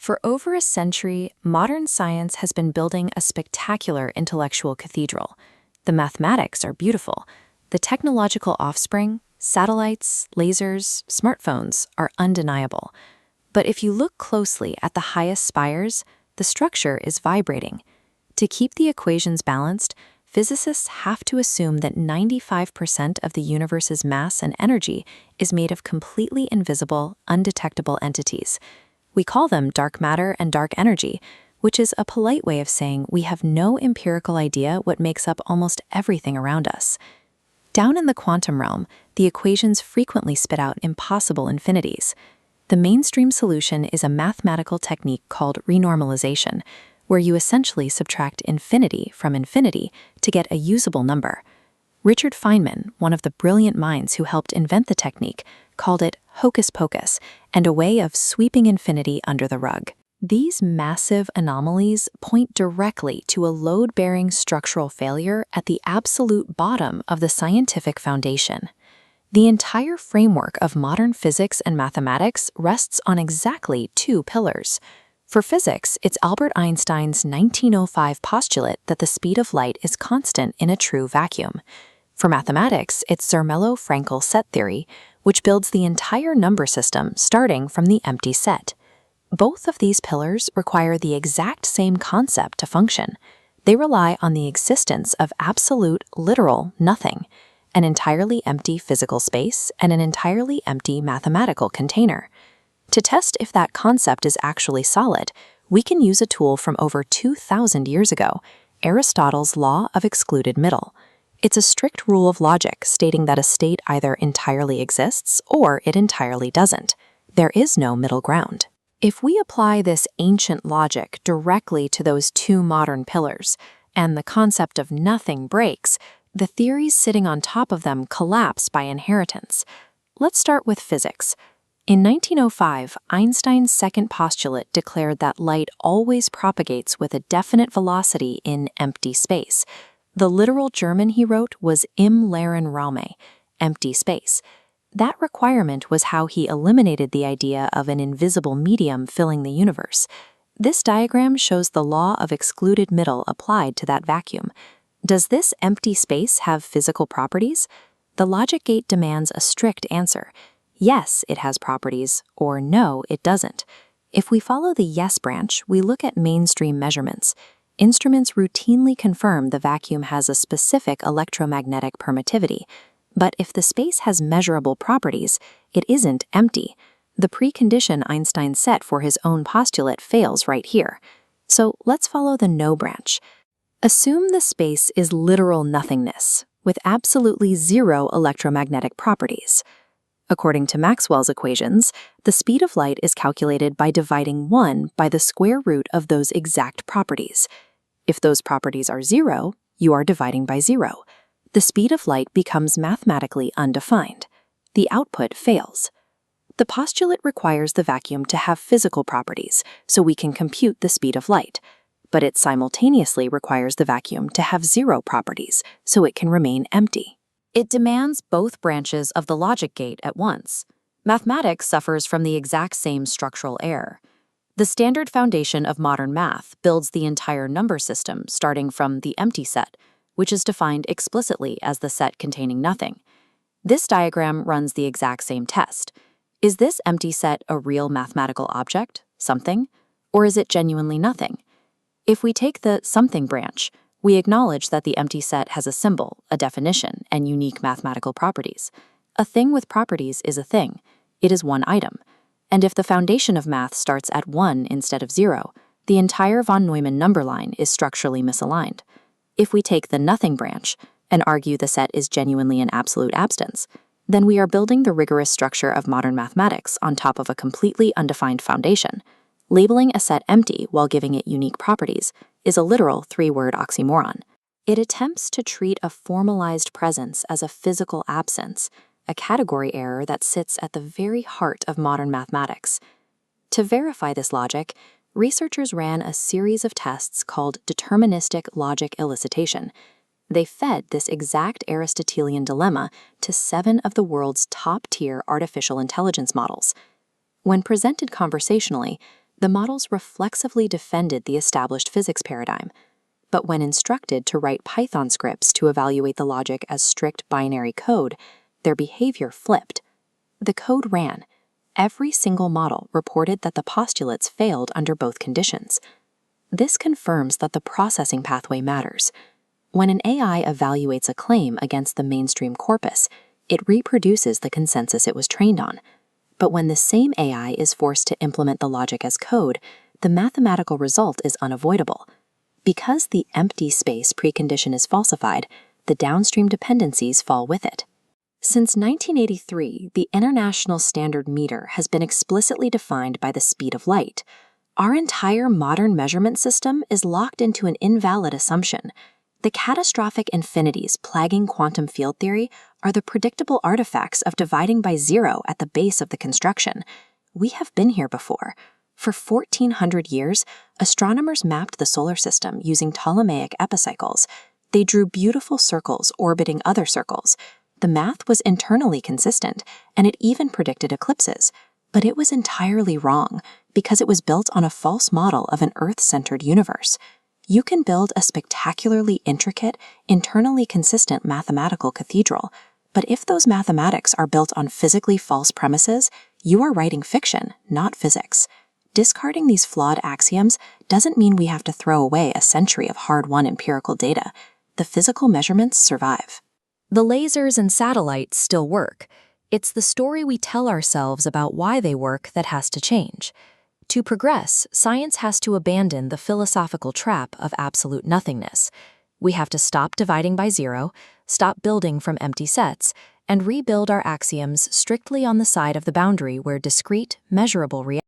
For over a century, modern science has been building a spectacular intellectual cathedral. The mathematics are beautiful. The technological offspring, satellites, lasers, smartphones, are undeniable. But if you look closely at the highest spires, the structure is vibrating. To keep the equations balanced, physicists have to assume that 95% of the universe's mass and energy is made of completely invisible, undetectable entities. We call them dark matter and dark energy, which is a polite way of saying we have no empirical idea what makes up almost everything around us. Down in the quantum realm, the equations frequently spit out impossible infinities. The mainstream solution is a mathematical technique called renormalization, where you essentially subtract infinity from infinity to get a usable number. Richard Feynman, one of the brilliant minds who helped invent the technique, called it hocus pocus and a way of sweeping infinity under the rug. These massive anomalies point directly to a load-bearing structural failure at the absolute bottom of the scientific foundation. The entire framework of modern physics and mathematics rests on exactly two pillars. For physics, it's Albert Einstein's 1905 postulate that the speed of light is constant in a true vacuum. For mathematics, it's Zermelo-Fraenkel set theory, which builds the entire number system starting from the empty set. Both of these pillars require the exact same concept to function. They rely on the existence of absolute, literal nothing, an entirely empty physical space and an entirely empty mathematical container. To test if that concept is actually solid, we can use a tool from over 2,000 years ago, Aristotle's law of excluded middle. It's a strict rule of logic stating that a state either entirely exists or it entirely doesn't. There is no middle ground. If we apply this ancient logic directly to those two modern pillars, and the concept of nothing breaks, the theories sitting on top of them collapse by inheritance. Let's start with physics. In 1905, Einstein's second postulate declared that light always propagates with a definite velocity in empty space. The literal German he wrote was im leeren Raume, empty space. That requirement was how he eliminated the idea of an invisible medium filling the universe. This diagram shows the law of excluded middle applied to that vacuum. Does this empty space have physical properties? The logic gate demands a strict answer. Yes, it has properties, or no, it doesn't. If we follow the yes branch, we look at mainstream measurements. Instruments routinely confirm the vacuum has a specific electromagnetic permittivity. But if the space has measurable properties, it isn't empty. The precondition Einstein set for his own postulate fails right here. So let's follow the no branch. Assume the space is literal nothingness, with absolutely zero electromagnetic properties. According to Maxwell's equations, the speed of light is calculated by dividing 1 by the square root of those exact properties. If those properties are 0, you are dividing by 0. The speed of light becomes mathematically undefined. The output fails. The postulate requires the vacuum to have physical properties, so we can compute the speed of light. But it simultaneously requires the vacuum to have 0 properties, so it can remain empty. It demands both branches of the logic gate at once. Mathematics suffers from the exact same structural error. The standard foundation of modern math builds the entire number system starting from the empty set, which is defined explicitly as the set containing nothing. This diagram runs the exact same test. Is this empty set a real mathematical object, something, or is it genuinely nothing? If we take the something branch, we acknowledge that the empty set has a symbol, a definition, and unique mathematical properties. A thing with properties is a thing. It is one item. And if the foundation of math starts at 1 instead of 0, the entire von Neumann number line is structurally misaligned. If we take the nothing branch and argue the set is genuinely an absolute absence, then we are building the rigorous structure of modern mathematics on top of a completely undefined foundation. Labeling a set empty while giving it unique properties is a literal 3-word oxymoron. It attempts to treat a formalized presence as a physical absence, a category error that sits at the very heart of modern mathematics. To verify this logic, researchers ran a series of tests called deterministic logic elicitation. They fed this exact Aristotelian dilemma to 7 of the world's top-tier artificial intelligence models. When presented conversationally, The models reflexively defended the established physics paradigm, but when instructed to write Python scripts to evaluate the logic as strict binary code, their behavior flipped. The code ran. Every single model reported that the postulates failed under both conditions. This confirms that the processing pathway matters. When an AI evaluates a claim against the mainstream corpus, it reproduces the consensus it was trained on. But when the same AI is forced to implement the logic as code, the mathematical result is unavoidable. Because the empty space precondition is falsified, the downstream dependencies fall with it. Since 1983, the International Standard Meter has been explicitly defined by the speed of light. Our entire modern measurement system is locked into an invalid assumption. The catastrophic infinities plaguing quantum field theory are the predictable artifacts of dividing by zero at the base of the construction. We have been here before. For 1,400 years, astronomers mapped the solar system using Ptolemaic epicycles. They drew beautiful circles orbiting other circles. The math was internally consistent, and it even predicted eclipses. But it was entirely wrong, because it was built on a false model of an Earth-centered universe. You can build a spectacularly intricate, internally consistent mathematical cathedral, but if those mathematics are built on physically false premises, you are writing fiction, not physics. Discarding these flawed axioms doesn't mean we have to throw away a century of hard-won empirical data. The physical measurements survive. The lasers and satellites still work. It's the story we tell ourselves about why they work that has to change. To progress, science has to abandon the philosophical trap of absolute nothingness. We have to stop dividing by zero, stop building from empty sets, and rebuild our axioms strictly on the side of the boundary where discrete, measurable reality